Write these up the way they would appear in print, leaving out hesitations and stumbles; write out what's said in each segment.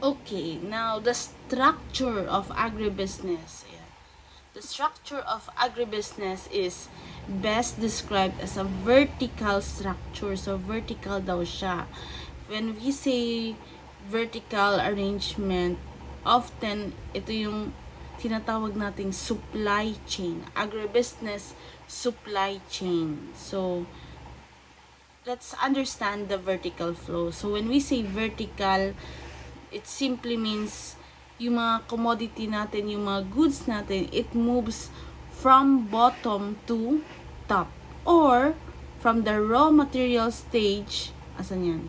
Okay, now the structure of agribusiness. Ayan. The structure of agribusiness is best described as a vertical structure. So, vertical daw siya. When we say vertical arrangement, often ito yung tinatawag nating supply chain. Agribusiness supply chain. So, let's understand the vertical flow. So, when we say vertical, it simply means yung mga commodity natin, yung mga goods natin, it moves from bottom to top. Or, from the raw material stage, asan yan?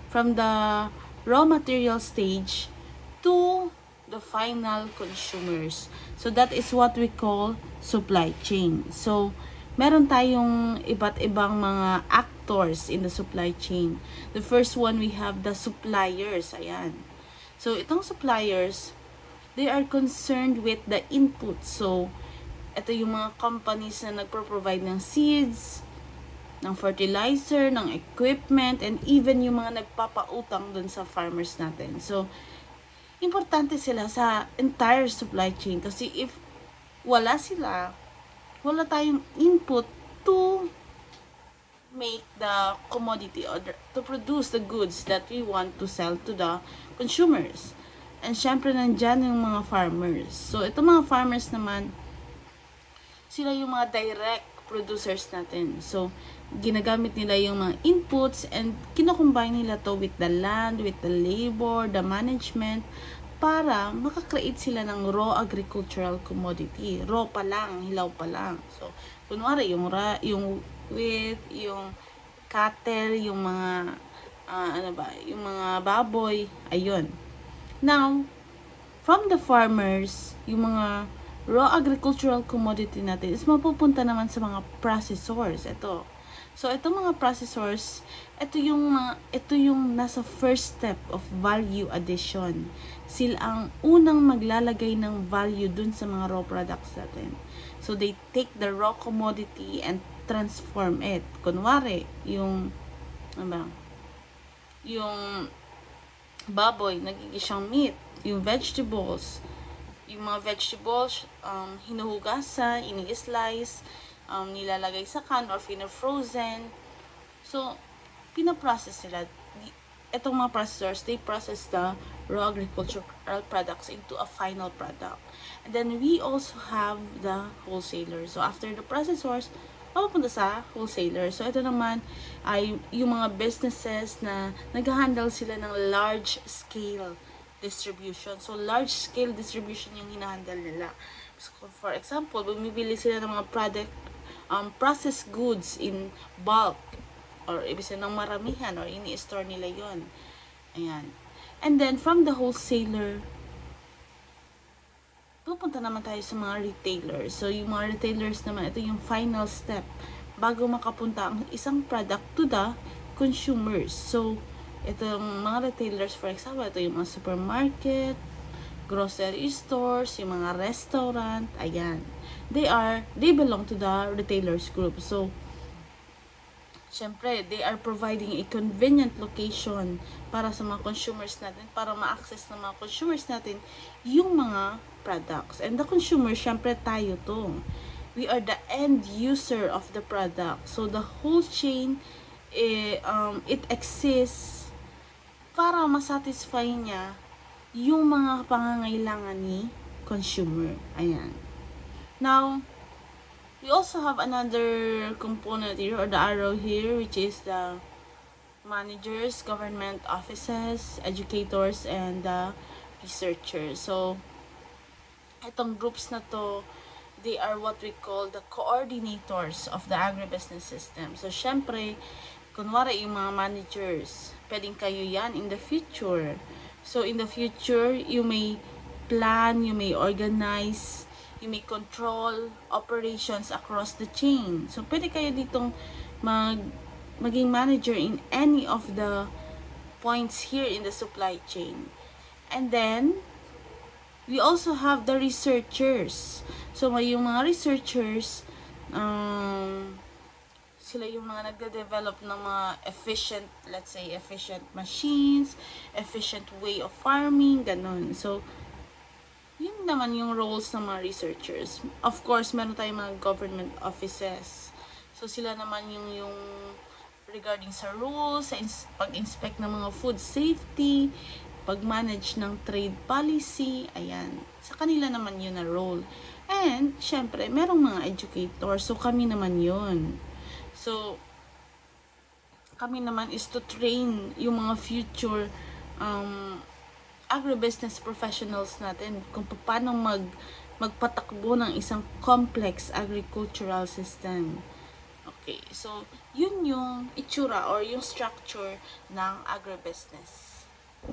From the raw material stage to the final consumers. So, that is what we call supply chain. So, meron tayong iba't ibang mga actors in the supply chain. The first one, we have the suppliers. Ayan. So, itong suppliers, they are concerned with the input. So, ito yung mga companies na nagpro-provide ng seeds, ng fertilizer, ng equipment, and even yung mga nagpapautang dun sa farmers natin. So, importante sila sa entire supply chain. Kasi if wala sila, wala tayong input to make the commodity or to produce the goods that we want to sell to the consumers. And syempre nandyan yung mga farmers. So itong mga farmers naman, sila yung mga direct producers natin. So ginagamit nila yung mga inputs and kinocombine nila to with the land, with the labor, the management, para makakreate sila ng raw agricultural commodity. Raw pa lang, hilaw pa lang. So kunwari yung wheat, yung cattle, yung mga yung mga baboy, ayun. Now, from the farmers, yung mga raw agricultural commodity natin is mapupunta naman sa mga processors. Ito. So, itong mga processors, ito yung nasa first step of value addition. Sila ang unang maglalagay ng value dun sa mga raw products natin. So, they take the raw commodity and transform it. Kunwari, yung baboy, nagiging siyang meat. Yung vegetables, hinuhugasan, ini-slice, nilalagay sa can or frozen. So, pinaprocess nila. Itong mga processors, they process the raw agricultural products into a final product. And then, we also have the wholesalers. So, after the processors, papunta sa wholesaler. So, ito naman ay yung mga businesses na nag-handle sila ng large scale distribution. So, large scale distribution yung hinahandle nila. So, for example, bumibili sila ng mga processed goods in bulk or ibig sabihin ng maramihan or ini-store nila yon. Ayan. And then, from the wholesaler, pupunta naman tayo sa mga retailers. So, yung mga retailers naman, ito yung final step bago makapunta ang isang product to the consumers. So, itong mga retailers, for example, ito yung mga supermarket, grocery stores, yung mga restaurant, ayan. They belong to the retailers group. So, syempre, they are providing a convenient location para sa mga consumers natin, para ma-access ng mga consumers natin yung mga products. And the consumer, syempre tayo to. We are the end user of the product. So, the whole chain, it exists para masatisfy niya yung mga pangangailangan ni consumer. Ayan. Now, we also have another component here, or the arrow here, which is the managers, government offices, educators, and the researchers. So, itong groups na to, they are what we call the coordinators of the agribusiness system. So, syempre, kunwari yung mga managers, pwedeng kayo yan in the future. So, in the future, you may plan, you may organize, you may control operations across the chain. So, pwede kayo ditong maging manager in any of the points here in the supply chain. And then, we also have the researchers. So, may yung mga researchers, sila yung mga nagde-develop ng mga efficient, let's say, efficient machines, efficient way of farming, ganun. So, yun naman yung roles ng mga researchers. Of course, meron tayong mga government offices. So, sila naman yung regarding sa rules, sa pag-inspect ng mga food safety, pag-manage ng trade policy, ayan. Sa kanila naman yun na role. And, syempre, merong mga educators. So, kami naman yun. So, kami naman is to train yung mga future agribusiness professionals natin kung paano magpatakbo ng isang complex agricultural system. Okay, so, yun yung itsura or yung structure ng agribusiness.